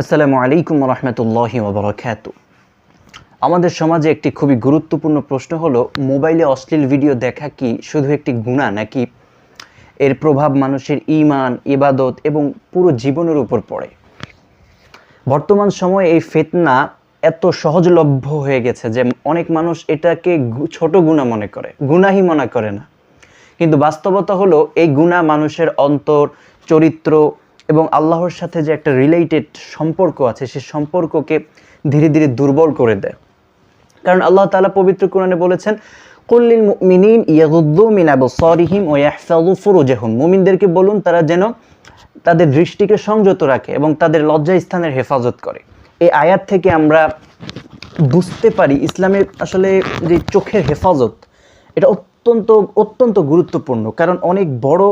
আসসালামু আলাইকুম রহমতুল্লাহি ওয়া বারাকাতুহু। আমাদের সমাজে একটি খুবই গুরুত্বপূর্ণ প্রশ্ন হলো, মোবাইলে অশ্লীল ভিডিও দেখা কি শুধু একটি গুনাহ, নাকি এর প্রভাব মানুষের ঈমান, ইবাদত এবং পুরো জীবনের উপর পড়ে? বর্তমান সময়ে এই ফিতনা এত সহজলভ্য হয়ে গেছে যে অনেক মানুষ এটাকে ছোট গুনাহ মনে করে, গুনাহই মনে করে না। কিন্তু বাস্তবতা হলো, এই গুনাহ মানুষের অন্তর, চরিত্র এবং আল্লাহর সাথে যে একটা রিলেটেড সম্পর্ক আছে, সেই সম্পর্ককে ধীরে ধীরে দুর্বল করে দেয়। কারণ আল্লাহ তাআলা পবিত্র কোরআনে বলেছেন, কুল্লিল মুমিনিন ইয়াগুদ্দু মিন আবসারিহিম ওয়া ইয়াহফাযু ফুরুজাহুম। মুমিনদেরকে বলুন তারা যেন তাদের দৃষ্টিকে সংযত রাখে এবং তাদের লজ্জাস্থানের হেফাজত করে। এই আয়াত থেকে আমরা বুঝতে পারি ইসলামের আসলে যে চোখের হেফাজত, এটা অত্যন্ত অত্যন্ত গুরুত্বপূর্ণ। কারণ অনেক বড়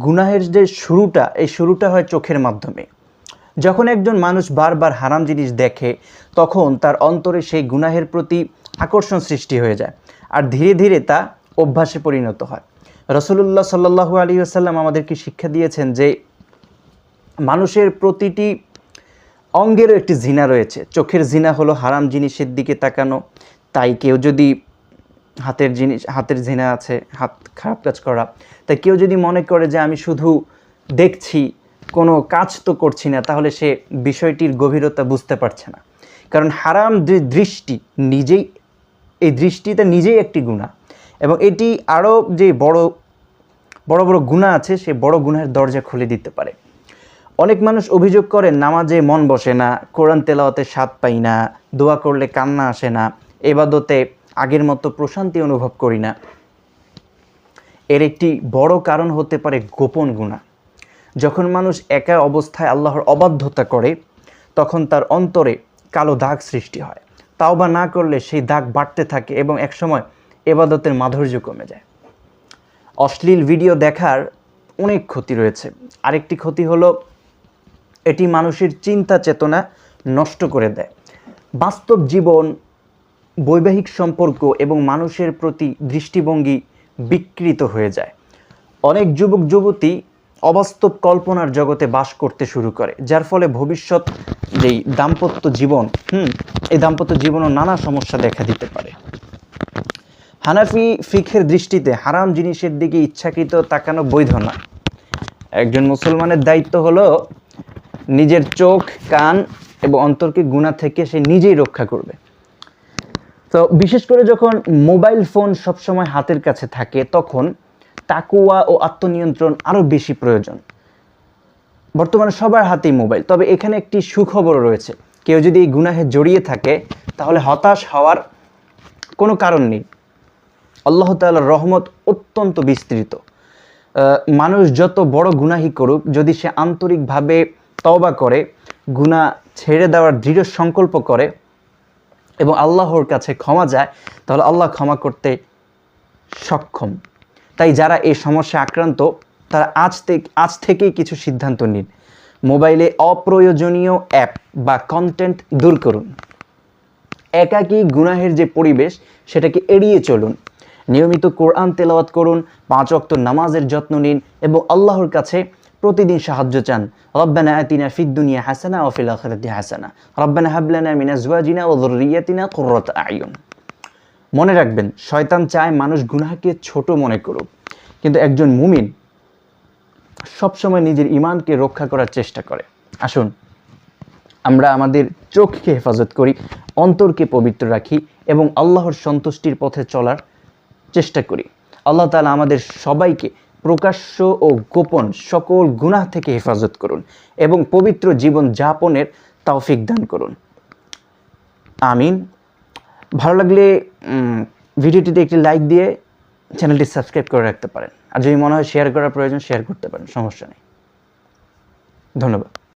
গুনাহের যে শুরুটা, এই শুরুটা হয় চোখের মাধ্যমে। যখন একজন মানুষ বারবার হারাম জিনিস দেখে, তখন তার অন্তরে সেই গুনাহের প্রতি আকর্ষণ সৃষ্টি হয়ে যায়, আর ধীরে ধীরে তা অভ্যাসে পরিণত হয়। রাসূলুল্লাহ সাল্লাল্লাহু আলাইহি ওয়াসাল্লাম আমাদেরকে শিক্ষা দিয়েছেন যে মানুষের প্রতিটি অঙ্গেরও একটি জিনা রয়েছে। চোখের জিনা হলো হারাম জিনিসের দিকে তাকানো। তাই কেউ যদি হাতের জিনা আছে, হাত খারাপ কাজ করা, তাই কেউ যদি মনে করে যে আমি শুধু দেখছি, কোনো কাজ তো করছি না, তাহলে সে বিষয়টির গভীরতা বুঝতে পারছে না। কারণ হারাম দৃষ্টি নিজেই, এই দৃষ্টিটা নিজেই একটি গুনাহ, এবং এটি আরও যে বড় বড় গুনাহ আছে, সে বড় গুনাহের দরজা খুলে দিতে পারে। অনেক মানুষ অভিযোগ করে নামাজে মন বসে না, কোরআন তেলাওয়াতে স্বাদ পাই না, দোয়া করলে কান্না আসে না, ইবাদতে আগের মতো প্রশান্তি অনুভব করি না। এর একটি বড় কারণ হতে পারে গোপন গুনাহ। যখন মানুষ একা অবস্থায় আল্লাহর অবাধ্যতা করে, তখন তার অন্তরে কালো দাগ সৃষ্টি হয়। তাওবা না করলে সেই দাগ বাড়তে থাকে এবং একসময় ইবাদতের মাধুর্য কমে যায়। অশ্লীল ভিডিও দেখার অনেক ক্ষতি রয়েছে। আরেকটি ক্ষতি হলো, এটি মানুষের চিন্তা চেতনা নষ্ট করে দেয়। বাস্তব জীবন, বৈবাহিক সম্পর্ক এবং মানুষের প্রতি দৃষ্টিভঙ্গি বিকৃত হয়ে যায়। অনেক যুবক যুবতী অবাস্তব কল্পনার জগতে বাস করতে শুরু করে, যার ফলে ভবিষ্যৎ যেই দাম্পত্য জীবন, এই দাম্পত্য জীবনও নানা সমস্যা দেখা দিতে পারে। হানাফি ফিকহের দৃষ্টিতে হারাম জিনিসের দিকে ইচ্ছাকৃত তাকানো বৈধ না। একজন মুসলমানের দায়িত্ব হলো নিজের চোখ, কান এবং অন্তরকে গুনাহ থেকে সে নিজেই রক্ষা করবে। তো বিশেষ করে যখন মোবাইল ফোন সবসময় হাতের কাছে থাকে, তখন তাকওয়া ও আত্মনিয়ন্ত্রণ আরও বেশি প্রয়োজন। বর্তমানে সবার হাতেই মোবাইল, তবে এখানে একটি সুখবর রয়েছে। কেউ যদি এই গুনাহে জড়িয়ে থাকে, তাহলে হতাশ হওয়ার কোনো কারণ নেই। আল্লাহ তাআলার রহমত অত্যন্ত বিস্তৃত। মানুষ যত বড় গুনাহই করুক, যদি সে আন্তরিকভাবে তওবা করে, গুনাহ ছেড়ে দেওয়ার দৃঢ় সংকল্প করে এবং আল্লাহর কাছে ক্ষমা যায়, তাহলে আল্লাহ ক্ষমা করতে সক্ষম। তাই যারা এই সমস্যা আক্রান্ত, তারা আজ থেকেই কিছু সিদ্ধান্ত নিন। মোবাইলে অপ্রয়োজনীয় অ্যাপ বা কন্টেন্ট দূর করুন। একাকী গুনাহের যে পরিবেশ, সেটাকে এড়িয়ে চলুন। নিয়মিত কোরআন তেলাওয়াত করুন, 5 ওয়াক্ত নামাজের যত্ন নিন এবং আল্লাহর কাছে প্রতিদিন সাহায্য চান। রব্বানা আতিনা ফিদ দুনিয়া হাসানা ওয়া ফিল আখিরাতি হাসানা, রব্বানা হাব লানা মিন আজওয়াজিনা ওয়া যুররিয়াতিনা কুররাতা আয়ুন। মনে রাখবেন, শয়তান চায় মানুষ গুনাহকে ছোট মনে করুক, কিন্তু একজন মুমিন সবসময় নিজের ঈমানকে রক্ষা করার চেষ্টা করে। আসুন আমরা আমাদের চোখকে হেফাজত করি, অন্তরকে পবিত্র রাখি এবং আল্লাহর সন্তুষ্টির পথে চলার চেষ্টা করি। আল্লাহ তাআলা আমাদের সবাইকে প্রকাশ্য ও গোপন সকল গুনাহ থেকে হেফাজত করুন এবং পবিত্র জীবন যাপনের তৌফিক দান করুন। আমিন। ভালো লাগলে ভিডিওটিতে একটি লাইক দিয়ে চ্যানেলটি সাবস্ক্রাইব করে রাখতে পারেন, আর যদি মনে হয় শেয়ার করার প্রয়োজন, শেয়ার করতে পারেন, সমস্যা নেই। ধন্যবাদ।